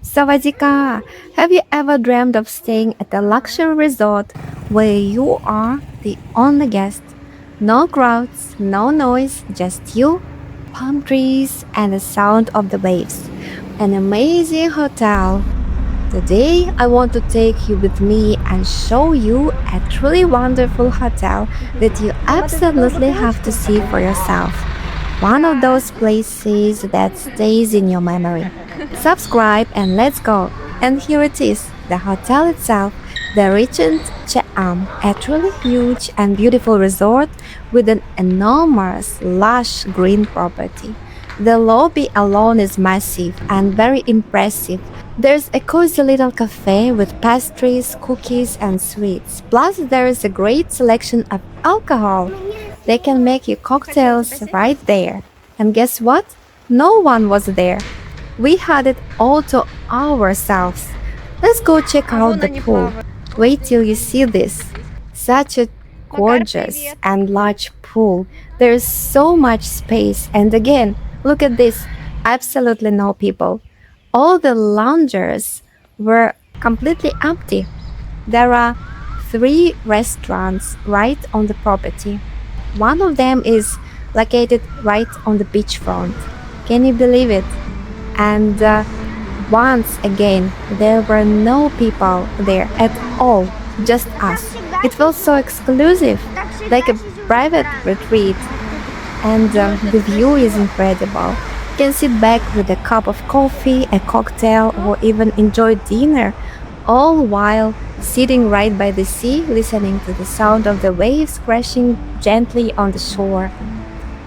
Sawadika, have you ever dreamed of staying at a luxury resort where you are the only guest? No crowds, no noise, just you, palm trees, and the sound of the waves. An amazing hotel. Today, I want to take you with me and show you a truly wonderful hotel that you absolutely have to see for yourself. One of those places that stays in your memory. Subscribe and let's go. And here it is, the hotel itself, the Regent Cha-Am, a truly huge and beautiful resort with an enormous, lush green property. The lobby alone is massive and very impressive. There's a cozy little cafe with pastries, cookies, and sweets. Plus, there is a great selection of alcohol. They can make you cocktails right there. And guess what? No one was there. We had it all to ourselves. Let's go check out the pool. Wait till you see this. Such a gorgeous and large pool. There is so much space. And again, look at this. Absolutely no people. All the loungers were completely empty. There are three restaurants right on the property. One of them is located right on the beachfront. Can you believe it? And once again, there were no people there at all, just us. It felt so exclusive, like a private retreat. And the view is incredible. You can sit back with a cup of coffee, a cocktail, or even enjoy dinner, all while sitting right by the sea, listening to the sound of the waves crashing gently on the shore.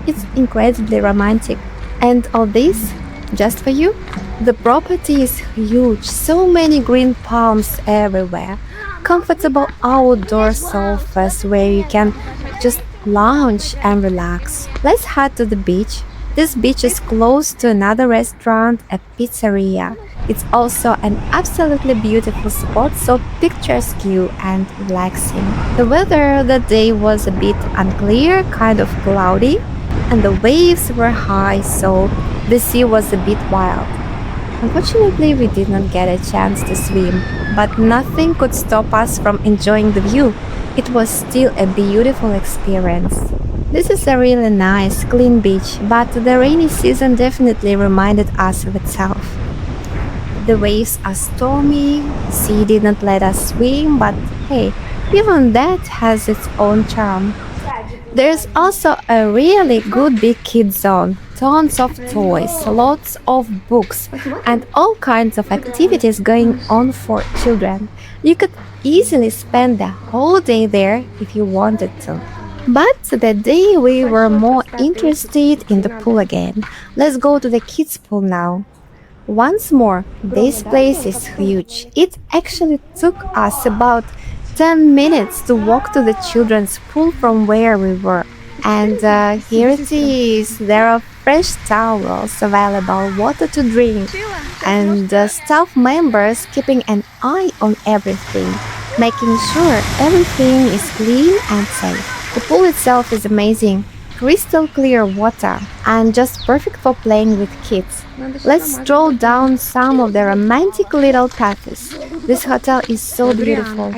It's incredibly romantic. And all this just for you? The property is huge, so many green palms everywhere. Comfortable outdoor sofas where you can just lounge and relax. Let's head to the beach. This beach is close to another restaurant, a pizzeria. It's also an absolutely beautiful spot, so picturesque and relaxing. The weather that day was a bit unclear, kind of cloudy, and the waves were high, so the sea was a bit wild. Unfortunately, we did not get a chance to swim, but nothing could stop us from enjoying the view. It was still a beautiful experience. This is a really nice, clean beach, but the rainy season definitely reminded us of itself. The waves are stormy, the sea didn't let us swim, but hey, even that has its own charm. There's also a really good big kids zone. Tons of toys, lots of books, and all kinds of activities going on for children. You could easily spend the whole day there if you wanted to. But that day we were more interested in the pool again. Let's go to the kids' pool now. Once more, this place is huge. It actually took us about 10 minutes to walk to the children's pool from where we were. And here it is. There are fresh towels available, water to drink, and staff members keeping an eye on everything, making sure everything is clean and safe. The pool itself is amazing. Crystal clear water and just perfect for playing with kids. Let's stroll down some of the romantic little paths. This hotel is so beautiful.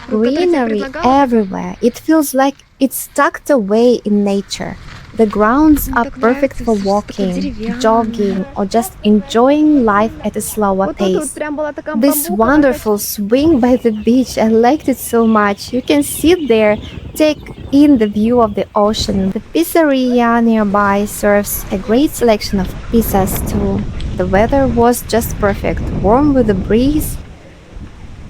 Greenery everywhere. It feels like it's tucked away in nature. The grounds are perfect for walking, jogging, or just enjoying life at a slower pace. This wonderful swing by the beach, I liked it so much. You can sit there, take in the view of the ocean. The pizzeria nearby serves a great selection of pizzas too. The weather was just perfect, warm with a breeze.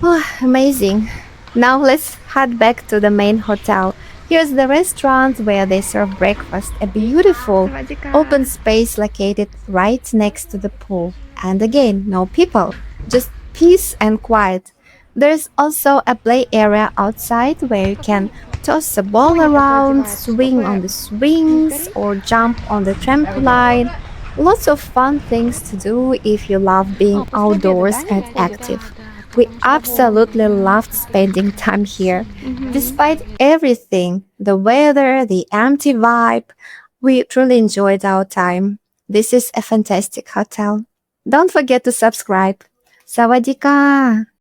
Oh, amazing. Now let's head back to the main hotel. Here's the restaurant where they serve breakfast, a beautiful open space located right next to the pool. And again, no people, just peace and quiet. There's also a play area outside where you can toss a ball around, swing on the swings, or jump on the trampoline. Lots of fun things to do if you love being outdoors and active. We absolutely loved spending time here. Despite everything, the weather, the empty vibe, we truly enjoyed our time. This is a fantastic hotel. Don't forget to subscribe. สวัสดีค่ะ